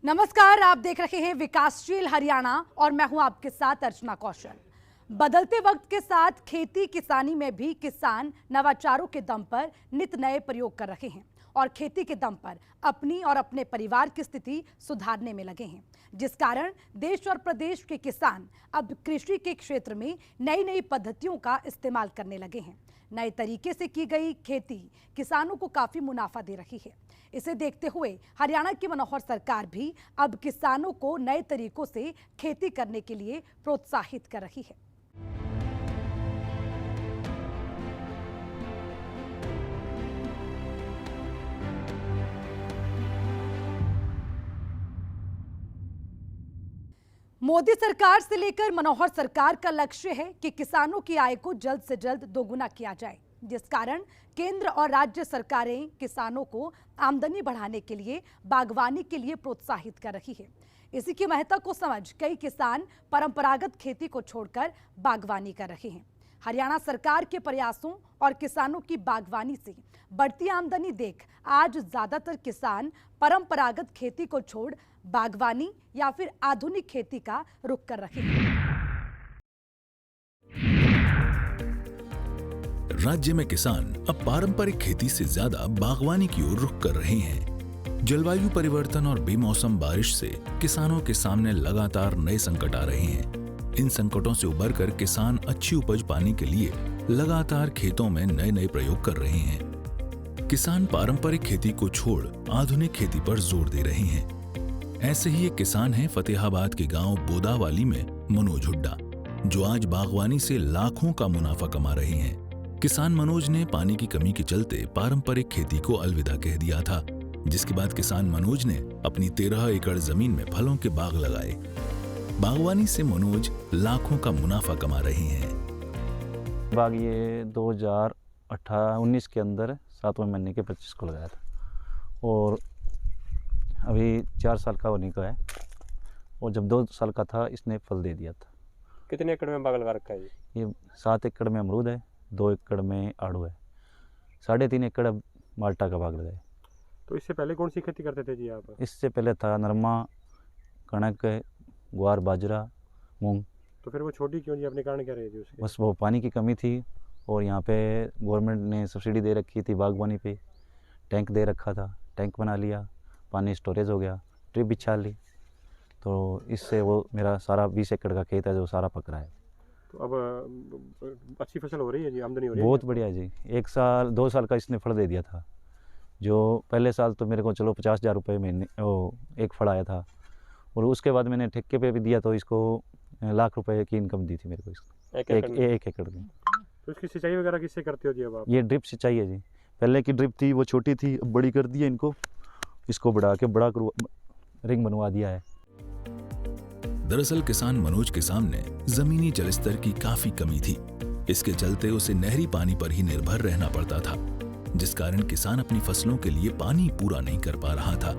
नमस्कार, आप देख रहे हैं विकासशील हरियाणा और मैं हूं आपके साथ अर्चना कौशल। बदलते वक्त के साथ खेती किसानी में भी किसान नवाचारों के दम पर नित नए प्रयोग कर रहे हैं और खेती के दम पर अपनी और अपने परिवार की स्थिति सुधारने में लगे हैं, जिस कारण देश और प्रदेश के किसान अब कृषि के क्षेत्र में नई नई पद्धतियों का इस्तेमाल करने लगे हैं। नए तरीके से की गई खेती किसानों को काफी मुनाफा दे रही है। इसे देखते हुए हरियाणा की मनोहर सरकार भी अब किसानों को नए तरीकों से खेती करने के लिए प्रोत्साहित कर रही है। मोदी सरकार से लेकर मनोहर सरकार का लक्ष्य है कि किसानों की आय को जल्द से जल्द दोगुना किया जाए, जिस कारण केंद्र और राज्य सरकारें किसानों को आमदनी बढ़ाने के लिए बागवानी के लिए प्रोत्साहित कर रही है। इसी की महत्ता को समझ कई किसान परंपरागत खेती को छोड़कर बागवानी कर रहे हैं। हरियाणा सरकार के प्रयासों और किसानों की बागवानी से बढ़ती आमदनी देख आज ज्यादातर किसान परंपरागत खेती को छोड़ बागवानी या फिर आधुनिक खेती का रुख कर रहे हैं। राज्य में किसान अब पारंपरिक खेती से ज्यादा बागवानी की ओर रुख कर रहे हैं। जलवायु परिवर्तन और बेमौसम बारिश से किसानों के सामने लगातार नए संकट आ रहे हैं। इन संकटों से उबरकर किसान अच्छी उपज पाने के लिए लगातार खेतों में नए नए प्रयोग कर रहे हैं। किसान पारंपरिक खेती को छोड़ आधुनिक खेती पर जोर दे रहे हैं। ऐसे ही एक किसान हैं फतेहाबाद के गांव बोदावाली में मनोज हुड्डा, जो आज बागवानी से लाखों का मुनाफा कमा रहे हैं। किसान मनोज ने पानी की कमी के चलते पारंपरिक खेती को अलविदा कह दिया था, जिसके बाद किसान मनोज ने अपनी 13 एकड़ जमीन में फलों के बाग लगाए। बागवानी से मनोज लाखों का मुनाफा कमा रहे हैं। बाग ये 2018-19 के अंदर 7वें महीने के 25 को लगाया था और अभी 4 साल का होने का है। और जब 2 साल का था इसने फल दे दिया था। कितने एकड़ में बाग लगा रखा है ये 7 एकड़ में अमरूद है, 2 एकड़ में आड़ू है, 3.5 एकड़ अब माल्टा का बाग लगाए। तो इससे पहले कौन सी खेती करते थे जी आप? इससे पहले था नरमा, कणक, ग्वार, बाजरा, मूंग। तो फिर वो छोटी क्यों जी? अपने कारण क्या रही थी उसकी? बस वो पानी की कमी थी और यहाँ पे गवर्नमेंट ने सब्सिडी दे रखी थी बागवानी पे। टैंक दे रखा था, टैंक बना लिया, पानी स्टोरेज हो गया, ट्रिप बिछा ली, तो इससे वो मेरा सारा 20 एकड़ का खेत है जो सारा पक रहा है। तो अब अच्छी फसल हो रही है जी, आमदनी हो रही है? बहुत बढ़िया जी। 1 साल 2 साल का इसने फल दे दिया था। जो पहले साल तो मेरे को चलो 50,000 रुपये महीने एक फल आया था और उसके बाद मैंने ठेके पे भी दिया तो इसको लाख रुपए की इनकम दी थी मेरे को इसको एक एकड़ की। तो इसकी सिंचाई वगैरह किससे करते हो जी अब आप? ये ड्रिप सिंचाई है जी। पहले की ड्रिप थी वो छोटी थी, अब बड़ी कर दी है इनको, इसको बढ़ा के बड़ा रिंग बनवा दिया है। दरअसल किसान मनोज के सामने जमीनी जलस्तर की काफी कमी थी। इसके चलते उसे नहरी पानी पर ही निर्भर रहना पड़ता था, जिस कारण किसान अपनी फसलों के लिए पानी पूरा नहीं कर पा रहा था।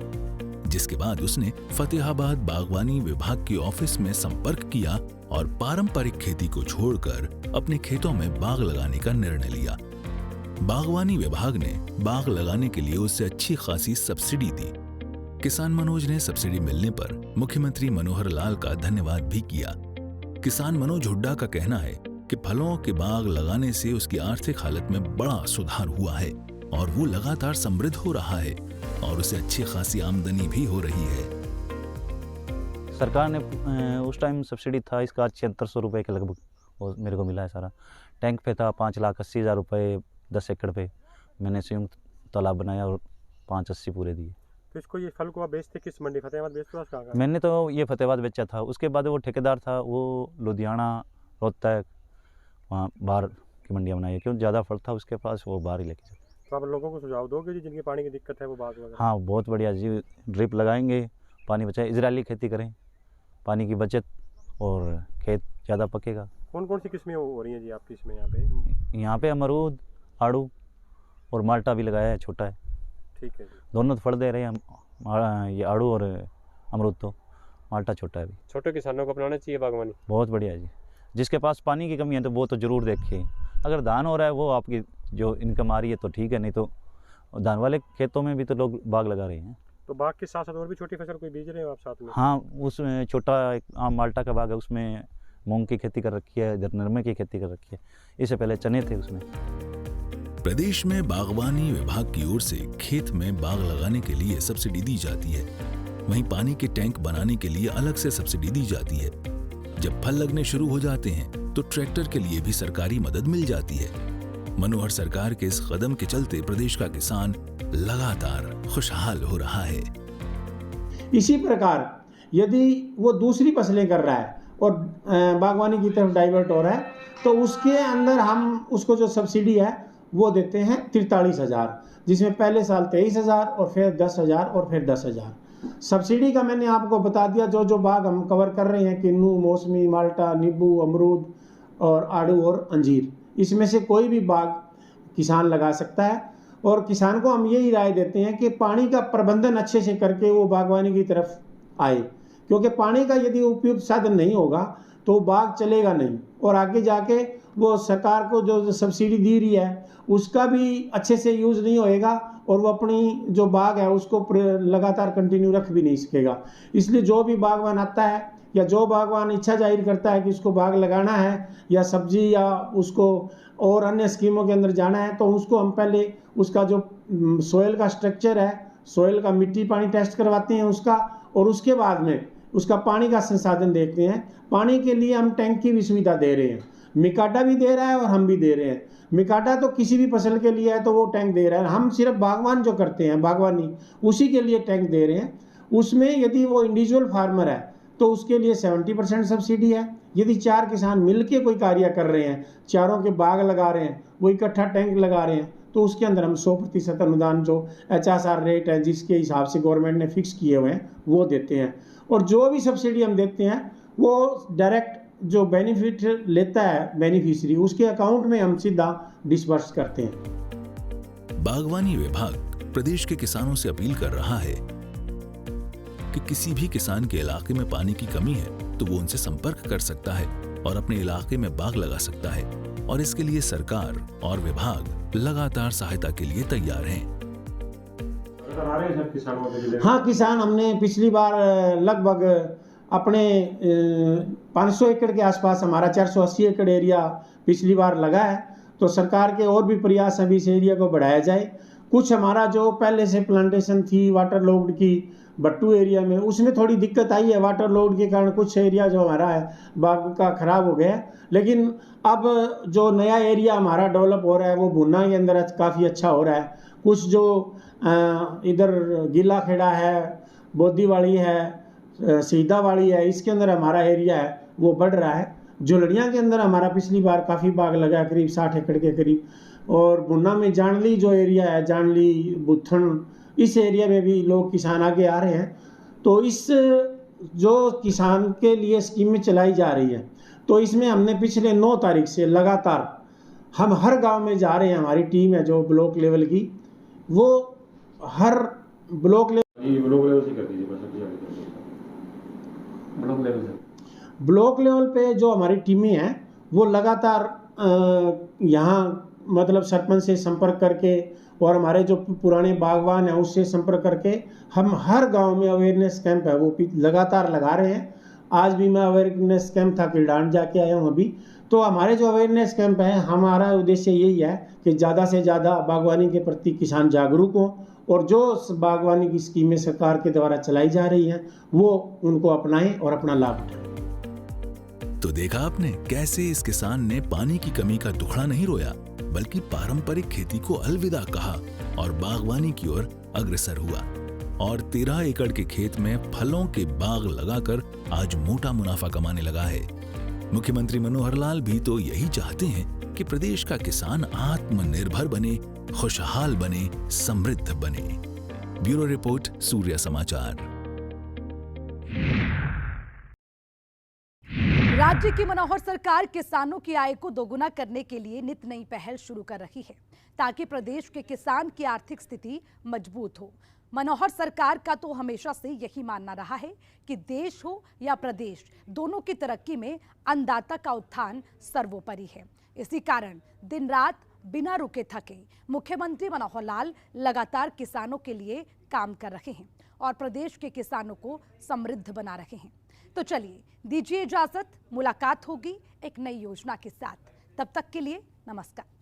जिसके बाद उसने फतेहाबाद बागवानी विभाग के ऑफिस में संपर्क किया और पारंपरिक खेती को छोड़कर अपने खेतों में बाग लगाने का निर्णय लिया। बागवानी विभाग ने बाग लगाने के लिए उसे अच्छी खासी सब्सिडी दी। किसान मनोज ने सब्सिडी मिलने पर मुख्यमंत्री मनोहर लाल का धन्यवाद भी किया। किसान मनोज हुड्डा का कहना है कि फलों के बाग लगाने से उसकी आर्थिक हालत में बड़ा सुधार हुआ है और वो लगातार समृद्ध हो रहा है और उसे अच्छी खासी आमदनी भी हो रही है। सरकार ने उस टाइम सब्सिडी था इसका 7600 रुपये के लगभग और मेरे को मिला है सारा। टैंक पे था 5,80,000 रुपये 10 एकड़ पे। मैंने संयुक्त तालाब बनाया और 580 पूरे दिए। तो इसको ये फल को आप बेचते किस मंडी? फतेहाबाद बेचते हो कहाँ? मैंने तो ये फतेहाबाद बेचा था, उसके बाद वो ठेकेदार था वो लुधियाना, रोहतक, वहाँ बाहर की मंडियाँ बनाई, क्यों ज़्यादा फल था उसके पास, वो बाहर ही लेके जाते। तो आप लोगों को सुझाव दोगे जी जिनके पानी की दिक्कत है वो बाग वगैरह? हाँ बहुत बढ़िया जी, ड्रिप लगाएंगे, पानी बचाए, इजरायली खेती करें, पानी की बचत और खेत ज़्यादा पकेगा। कौन कौन सी किस्में हो रही हैं जी आपकी इसमें यहाँ पे? यहाँ पे अमरूद, आड़ू और माल्टा भी लगाया है, छोटा है। ठीक है जी। दोनों फल दे रहे हैं, ये आड़ू और अमरूद, तो माल्टा छोटा है भी। छोटे किसानों को अपनाना चाहिए बागवानी। बहुत बढ़िया जी। जिसके पास पानी की कमी है तो वो तो ज़रूर देखे। अगर धान हो रहा है वो आपकी जो इनकम आ रही है तो ठीक है, नहीं तो धान वाले खेतों में भी तो लोग बाग लगा रहे हैं। तो बाग के साथ साथ और भी छोटी फसल कोई बीज रहे हो आप साथ में? हाँ, उसमें छोटा एक आम माल्टा का बाग है, उसमें मूंग की खेती कर रखी है, इधर नरमे की खेती कर रखी है। इससे पहले चने थे उसमें। प्रदेश में बागवानी विभाग की ओर से खेत में बाग लगाने के लिए सब्सिडी दी जाती है। वहीं पानी के टैंक बनाने के लिए अलग से सब्सिडी दी जाती है। जब फल लगने शुरू हो जाते हैं तो ट्रैक्टर के लिए भी सरकारी मदद मिल जाती है। मनोहर सरकार के इस कदम के चलते प्रदेश का किसान लगातार खुशहाल हो रहा है। इसी प्रकार यदि वो दूसरी फसलें कर रहा है और बागवानी की तरफ डाइवर्ट हो रहा है तो उसके अंदर हम उसको जो सब्सिडी है वो देते हैं 43,000, जिसमें पहले साल 23,000 और फिर 10,000 और फिर 10,000। सब्सिडी का मैंने आपको बता दिया, जो जो बाग हम कवर कर रहे हैं, किन्नू, मौसमी, माल्टा, नींबू, अमरूद और आड़ू और अंजीर, इसमें से कोई भी बाग किसान लगा सकता है। और किसान को हम यही राय देते हैं कि पानी का प्रबंधन अच्छे से करके वो बागवानी की तरफ आए, क्योंकि पानी का यदि उपयुक्त साधन नहीं होगा तो बाग चलेगा नहीं और आगे जाके वो सरकार को जो सब्सिडी दी रही है उसका भी अच्छे से यूज़ नहीं होएगा और वो अपनी जो बाग है उसको लगातार कंटिन्यू रख भी नहीं सकेगा। इसलिए जो भी बागवान आता है या जो बागवान इच्छा जाहिर करता है कि उसको बाग लगाना है या सब्जी या उसको और अन्य स्कीमों के अंदर जाना है, तो उसको हम पहले उसका जो सोयल का स्ट्रक्चर है, सोयल का मिट्टी पानी टेस्ट करवाते हैं उसका, और उसके बाद में उसका पानी का संसाधन देखते हैं। पानी के लिए हम टैंक की भी सुविधा दे रहे हैं, मिकाडा भी दे रहा है और हम भी दे रहे हैं। मिकाडा तो किसी भी फसल के लिए है तो वो टैंक दे रहा है, हम सिर्फ बागवान जो करते हैं बागवानी उसी के लिए टैंक दे रहे हैं। उसमें यदि वो इंडिविजुअल फार्मर है तो उसके लिए 70% सब्सिडी है। यदि 4 किसान मिलके कोई कार्य कर रहे हैं, चारों के बाग लगा रहे हैं, वो इकट्ठा टैंक लगा रहे हैं, तो उसके अंदर हम 100% अनुदान जो HSR रेट है जिसके हिसाब से गवर्नमेंट ने फिक्स किए हुए हैं वो देते हैं। और जो भी सब्सिडी हम देते हैं वो डायरेक्ट जो बेनिफिट लेता है बेनिफिशियरी, उसके अकाउंट में हम सीधा डिस्बर्स करते हैं। बागवानी विभाग प्रदेश के किसानों से अपील कर रहा है कि किसी भी किसान के इलाके में पानी की कमी है तो वो उनसे संपर्क कर सकता है और अपने इलाके में बाग लगा सकता है, और इसके लिए सरकार और विभाग लगातार सहायता के लिए तैयार हैं। हाँ, किसान हमने पिछली बार लगभग अपने 500 एकड़ के आसपास हमारा 480 एकड़ एरिया पिछली बार लगा है, तो सरकार के और भी प्रयास अभी इस एरिया को बढ़ाया जाए। कुछ हमारा जो पहले से प्लांटेशन थी वाटर लोड की बट्टू एरिया में, उसमें थोड़ी दिक्कत आई है, वाटर लोड के कारण कुछ एरिया जो हमारा है बाग का खराब हो गया है। लेकिन अब जो नया एरिया हमारा डेवलप हो रहा है वो भुन्ना के अंदर काफ़ी अच्छा हो रहा है। कुछ जो इधर गीला खेड़ा है, बोदीवाड़ी है, सीधावाड़ी है, इसके अंदर हमारा एरिया है वो बढ़ रहा है। झुलड़ियाँ के अंदर हमारा पिछली बार काफ़ी बाग लगा, करीब 60 एकड़ के करीब। और भुन्ना में जानली जो एरिया है, जानली बुत्थन, इस एरिया में भी लोग किसान आगे आ रहे हैं। तो इस जो किसान के लिए स्कीमें चलाई जा रही है, तो इसमें हमने पिछले 9 तारीख से लगातार हम हर गांव में जा रहे हैं। हमारी टीम है जो ब्लॉक लेवल की, वो हर ब्लॉक लेवल से कर दीजिए, ब्लॉक लेवल पे जो हमारी टीमें हैं वो लगातार यहाँ मतलब सरपंच से संपर्क करके और हमारे जो पुराने बागवान हैं उससे संपर्क करके हम हर गांव में अवेयरनेस कैंप है वो लगातार लगा रहे हैं। आज भी मैं अवेयरनेस कैंप था, किरडान जाके आया हूँ अभी। तो हमारे जो अवेयरनेस कैंप है, हमारा उद्देश्य यही है कि ज़्यादा से ज़्यादा बागवानी के प्रति किसान जागरूक हों और जो बागवानी की स्कीमें सरकार के द्वारा चलाई जा रही हैं वो उनको अपनाएं और अपना लाभ उठाएं। तो देखा आपने कैसे इस किसान ने पानी की कमी का दुखड़ा नहीं रोया, बल्कि पारंपरिक खेती को अलविदा कहा और बागवानी की ओर अग्रसर हुआ, और 13 एकड़ के खेत में फलों के बाग लगाकर आज मोटा मुनाफा कमाने लगा है। मुख्यमंत्री मनोहर लाल भी तो यही चाहते हैं कि प्रदेश का किसान आत्मनिर्भर बने, खुशहाल बने, समृद्ध बने। ब्यूरो रिपोर्ट, सूर्य समाचार। राज्य की मनोहर सरकार किसानों की आय को दोगुना करने के लिए नित नई पहल शुरू कर रही है ताकि प्रदेश के किसान की आर्थिक स्थिति मजबूत हो। मनोहर सरकार का तो हमेशा से यही मानना रहा है कि देश हो या प्रदेश, दोनों की तरक्की में अन्नदाता का उत्थान सर्वोपरि है। इसी कारण दिन रात बिना रुके थके मुख्यमंत्री मनोहर लाल लगातार किसानों के लिए काम कर रहे हैं और प्रदेश के किसानों को समृद्ध बना रहे हैं। तो चलिए दीजिए इजाजत, मुलाकात होगी एक नई योजना के साथ। तब तक के लिए नमस्कार।